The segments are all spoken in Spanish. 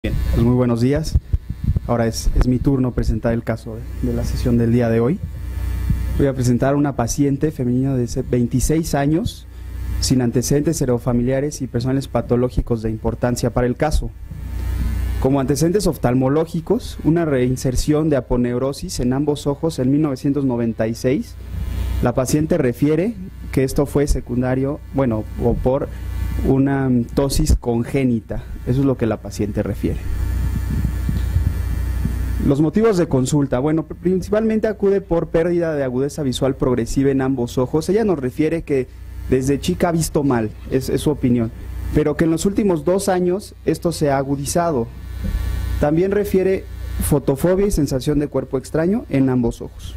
Bien, pues muy buenos días. Ahora es mi turno presentar el caso de la sesión del día de hoy. Voy a presentar a una paciente femenina de 26 años, sin antecedentes serofamiliares y personales patológicos de importancia para el caso. Como antecedentes oftalmológicos, una reinserción de aponeurosis en ambos ojos en 1996. La paciente refiere que esto fue secundario, o por una ptosis congénita. Eso es lo que la paciente refiere. Los motivos de consulta, principalmente acude por pérdida de agudeza visual progresiva en ambos ojos. Ella nos refiere que desde chica ha visto mal, es su opinión, pero que en los últimos 2 años esto se ha agudizado. También refiere fotofobia y sensación de cuerpo extraño en ambos ojos.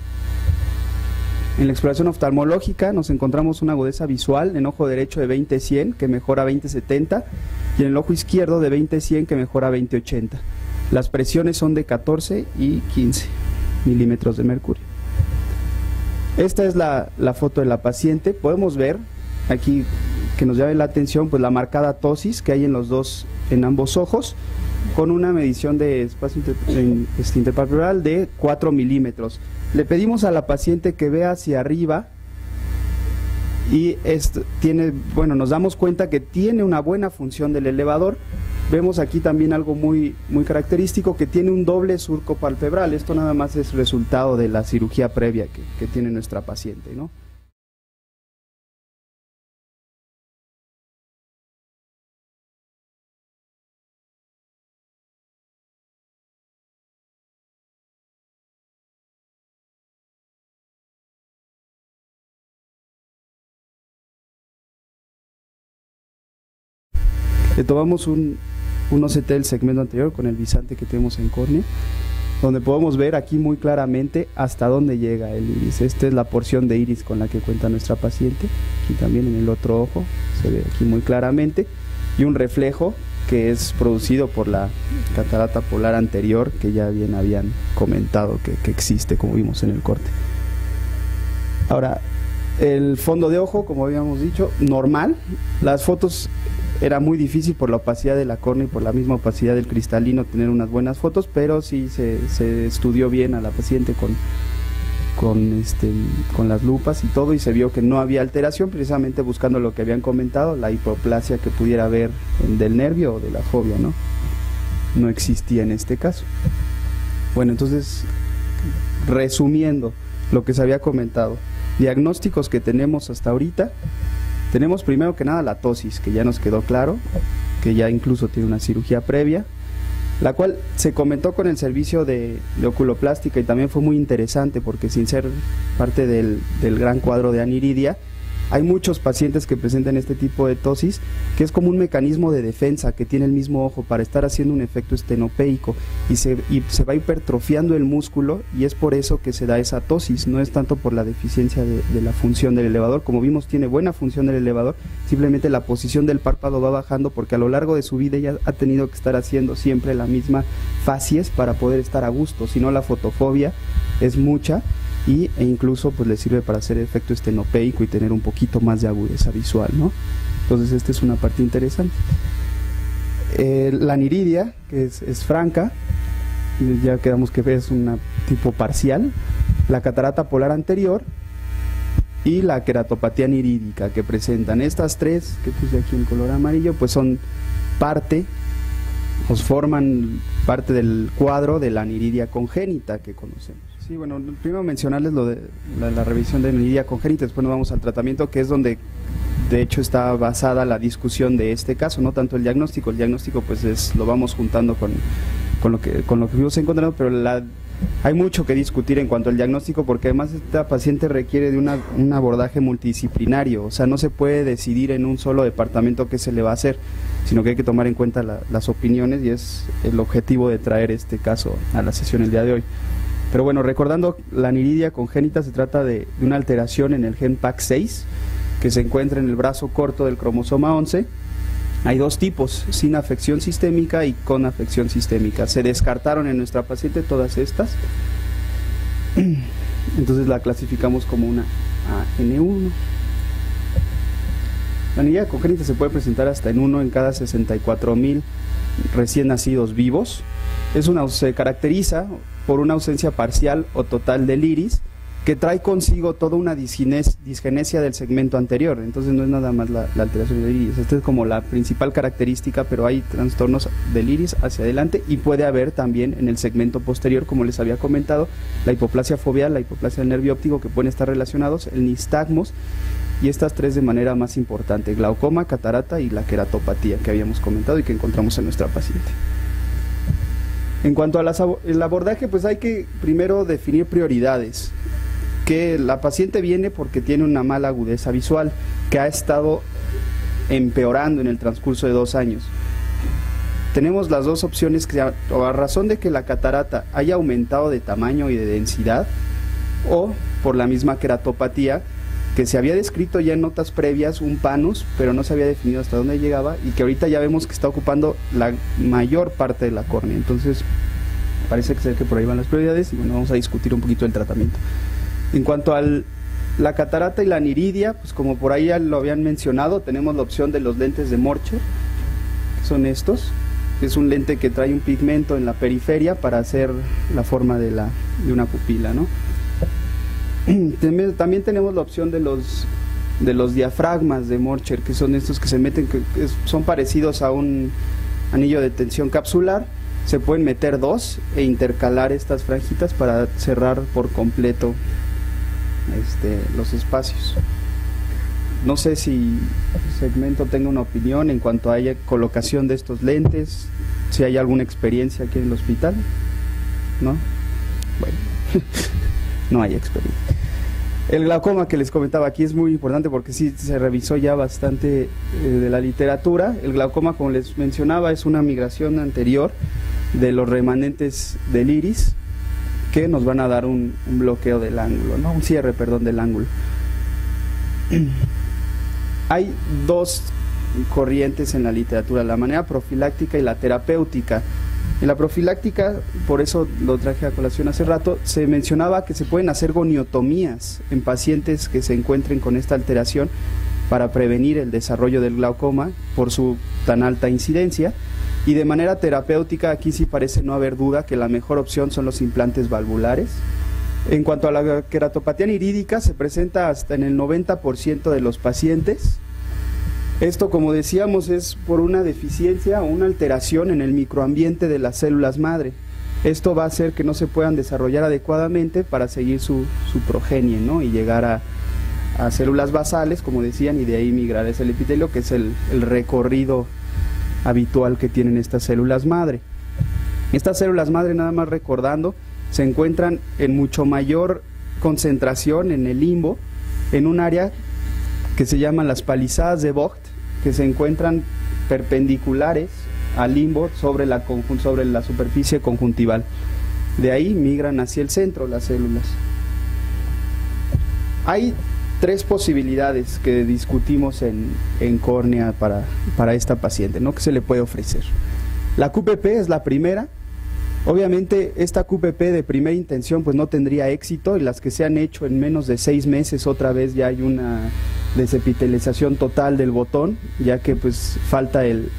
En la exploración oftalmológica nos encontramos una agudeza visual en ojo derecho de 20-100 que mejora a 20-70 y en el ojo izquierdo de 20-100 que mejora a 20-80. Las presiones son de 14 y 15 milímetros de mercurio. Esta es la foto de la paciente. Podemos ver aquí que nos llame la atención pues la marcada ptosis que hay en ambos ojos, con una medición de espacio interpalpebral de 4 milímetros. Le pedimos a la paciente que vea hacia arriba y nos damos cuenta que tiene una buena función del elevador. Vemos aquí también algo muy característico, que tiene un doble surco palpebral. Esto nada más es resultado de la cirugía previa que tiene nuestra paciente, ¿no? Le tomamos un OCT del segmento anterior con el visante que tenemos en córnea, donde podemos ver aquí muy claramente hasta dónde llega el iris. Esta es la porción de iris con la que cuenta nuestra paciente. Aquí también en el otro ojo se ve aquí muy claramente, y un reflejo que es producido por la catarata polar anterior, que ya bien habían comentado que existe, como vimos en el corte. Ahora, el fondo de ojo, como habíamos dicho, normal. Las fotos era muy difícil por la opacidad de la córnea y por la misma opacidad del cristalino tener unas buenas fotos, pero sí se estudió bien a la paciente con las lupas y todo, y se vio que no había alteración, precisamente buscando lo que habían comentado, la hipoplasia que pudiera haber del nervio o de la fobia, no existía en este caso. Bueno, entonces, resumiendo lo que se había comentado, diagnósticos que tenemos hasta ahorita. Tenemos primero que nada la ptosis, que ya nos quedó claro, que ya incluso tiene una cirugía previa, la cual se comentó con el servicio de oculoplástica y también fue muy interesante porque, sin ser parte del gran cuadro de aniridia, hay muchos pacientes que presentan este tipo de ptosis, que es como un mecanismo de defensa que tiene el mismo ojo para estar haciendo un efecto estenopeico, y se va hipertrofiando el músculo, y es por eso que se da esa ptosis. No es tanto por la deficiencia de la función del elevador. Como vimos, tiene buena función del elevador, simplemente la posición del párpado va bajando porque a lo largo de su vida ella ha tenido que estar haciendo siempre la misma facies para poder estar a gusto, si no la fotofobia es mucha, e incluso pues le sirve para hacer efecto estenopeico y tener un poquito más de agudeza visual, ¿no? Entonces esta es una parte interesante. La aniridia, que es franca, ya quedamos que es una tipo parcial, la catarata polar anterior y la queratopatía anirídica que presentan. Estas tres que puse aquí en color amarillo pues son forman parte del cuadro de la aniridia congénita que conocemos. Sí, primero mencionarles lo de la revisión de aniridia congénita, después nos vamos al tratamiento, que es donde de hecho está basada la discusión de este caso, no tanto el diagnóstico. El diagnóstico pues lo vamos juntando con lo que fuimos encontrando, pero hay mucho que discutir en cuanto al diagnóstico, porque además esta paciente requiere de un abordaje multidisciplinario. O sea, no se puede decidir en un solo departamento qué se le va a hacer, sino que hay que tomar en cuenta las opiniones, y es el objetivo de traer este caso a la sesión el día de hoy. Pero recordando, la aniridia congénita se trata de una alteración en el gen PAX6 que se encuentra en el brazo corto del cromosoma 11. Hay dos tipos, sin afección sistémica y con afección sistémica. Se descartaron en nuestra paciente todas estas, entonces la clasificamos como una AN1. La aniridia congénita se puede presentar hasta en 1 en cada 64.000 recién nacidos vivos. Se caracteriza por una ausencia parcial o total del iris, que trae consigo toda una disgenesia del segmento anterior. Entonces no es nada más la alteración del iris. Esta es como la principal característica, pero hay trastornos del iris hacia adelante, y puede haber también en el segmento posterior, como les había comentado, la hipoplasia foveal, la hipoplasia del nervio óptico, que pueden estar relacionados, el nistagmos, y estas tres de manera más importante: glaucoma, catarata y la queratopatía, que habíamos comentado y que encontramos en nuestra paciente. En cuanto al abordaje, pues hay que primero definir prioridades. Que la paciente viene porque tiene una mala agudeza visual, que ha estado empeorando en el transcurso de 2 años. Tenemos las dos opciones, que a razón de que la catarata haya aumentado de tamaño y de densidad, o por la misma queratopatía, que se había descrito ya en notas previas un panus, pero no se había definido hasta dónde llegaba, y que ahorita ya vemos que está ocupando la mayor parte de la córnea. Entonces parece ser que por ahí van las prioridades, y bueno, vamos a discutir un poquito el tratamiento. En cuanto a la catarata y la aniridia, pues como por ahí ya lo habían mencionado, tenemos la opción de los lentes de Morcher, que son estos. Es un lente que trae un pigmento en la periferia para hacer la forma de una pupila, ¿no? También tenemos la opción de los diafragmas de Morcher, que son estos que se meten, son parecidos a un anillo de tensión capsular. Se pueden meter 2 e intercalar estas franjitas para cerrar por completo los espacios. No sé si el segmento tenga una opinión en cuanto a la colocación de estos lentes, si hay alguna experiencia aquí en el hospital. ¿No? Bueno, no hay experiencia. El glaucoma que les comentaba aquí es muy importante porque sí se revisó ya bastante de la literatura. El glaucoma, como les mencionaba, es una migración anterior de los remanentes del iris, que nos van a dar un bloqueo del ángulo, ¿no? Un cierre, perdón, del ángulo. Hay 2 corrientes en la literatura: la manera profiláctica y la terapéutica. En la profiláctica, por eso lo traje a colación hace rato, se mencionaba que se pueden hacer goniotomías en pacientes que se encuentren con esta alteración para prevenir el desarrollo del glaucoma por su tan alta incidencia. Y de manera terapéutica, aquí sí parece no haber duda que la mejor opción son los implantes valvulares. En cuanto a la queratopatía anirídica, se presenta hasta en el 90% de los pacientes. Esto, como decíamos, es por una deficiencia o una alteración en el microambiente de las células madre. Esto va a hacer que no se puedan desarrollar adecuadamente para seguir su progenie, ¿no? Y llegar a células basales, como decían, y de ahí migrar hacia el epitelio, que es el recorrido habitual que tienen estas células madre. Estas células madre, nada más recordando, se encuentran en mucho mayor concentración en el limbo, en un área que se llama las palizadas de Vogt, que se encuentran perpendiculares al limbo sobre la superficie conjuntival. De ahí migran hacia el centro las células. Hay 3 posibilidades que discutimos en córnea para esta paciente, ¿no? Que se le puede ofrecer. La QPP es la primera. Obviamente esta QPP de primera intención pues no tendría éxito, y las que se han hecho en menos de 6 meses otra vez ya hay una desepitelización total del botón, ya que pues falta el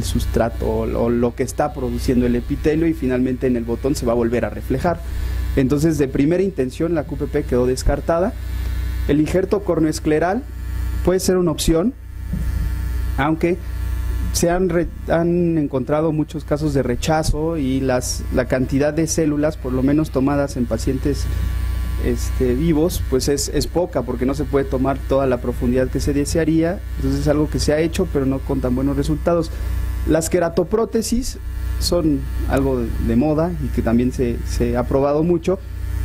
sustrato o lo que está produciendo el epitelio, y finalmente en el botón se va a volver a reflejar. Entonces de primera intención la QPP quedó descartada. El injerto corneoescleral puede ser una opción, aunque se han encontrado muchos casos de rechazo, y la cantidad de células, por lo menos tomadas en pacientes vivos, pues es poca, porque no se puede tomar toda la profundidad que se desearía. Entonces es algo que se ha hecho, pero no con tan buenos resultados. Las queratoprótesis son algo de moda y que también se ha probado mucho.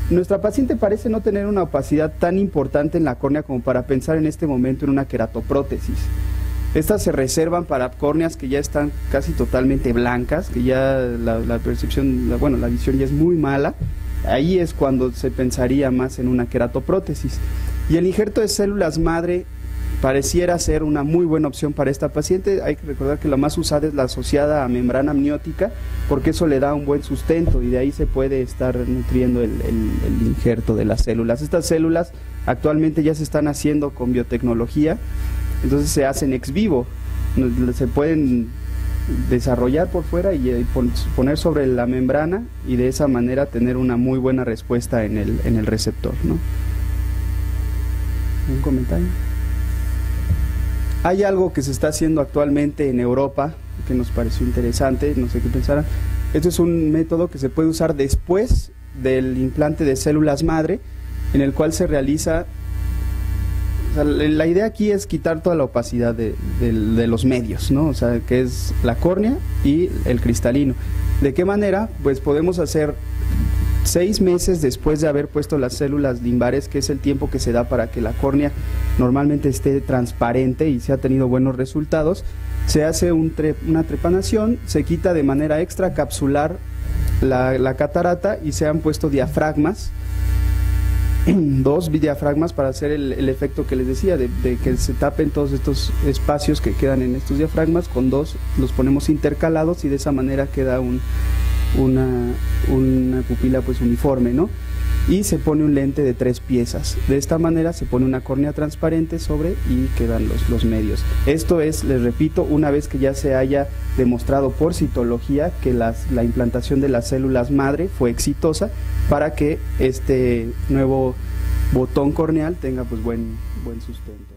Nuestra paciente parece no tener una opacidad tan importante en la córnea como para pensar en este momento en una queratoprótesis. Estas se reservan para córneas que ya están casi totalmente blancas, que ya la percepción, la visión ya es muy mala. Ahí es cuando se pensaría más en una queratoprótesis. Y el injerto de células madre pareciera ser una muy buena opción para esta paciente. Hay que recordar que la más usada es la asociada a membrana amniótica, porque eso le da un buen sustento y de ahí se puede estar nutriendo el injerto de las células. Estas células actualmente ya se están haciendo con biotecnología, entonces se hacen ex vivo, se pueden desarrollar por fuera y poner sobre la membrana, y de esa manera tener una muy buena respuesta en el receptor, ¿no? ¿Un comentario? Hay algo que se está haciendo actualmente en Europa que nos pareció interesante, no sé qué pensarán. Esto es un método que se puede usar después del implante de células madre, en el cual se realiza, o sea, la idea aquí es quitar toda la opacidad de los medios, ¿no? O sea, que es la córnea y el cristalino. ¿De qué manera? Pues podemos hacer 6 meses después de haber puesto las células limbares, que es el tiempo que se da para que la córnea normalmente esté transparente y se ha tenido buenos resultados. Se hace una trepanación, se quita de manera extracapsular la catarata y se han puesto diafragmas, 2 diafragmas para hacer el efecto que les decía, de que se tapen todos estos espacios que quedan en estos diafragmas. Con 2 los ponemos intercalados y de esa manera queda una pupila pues uniforme, ¿no? Y se pone un lente de 3 piezas. De esta manera se pone una córnea transparente sobre y quedan los medios. Esto es, les repito, una vez que ya se haya demostrado por citología que la implantación de las células madre fue exitosa, para que este nuevo botón corneal tenga pues buen sustento.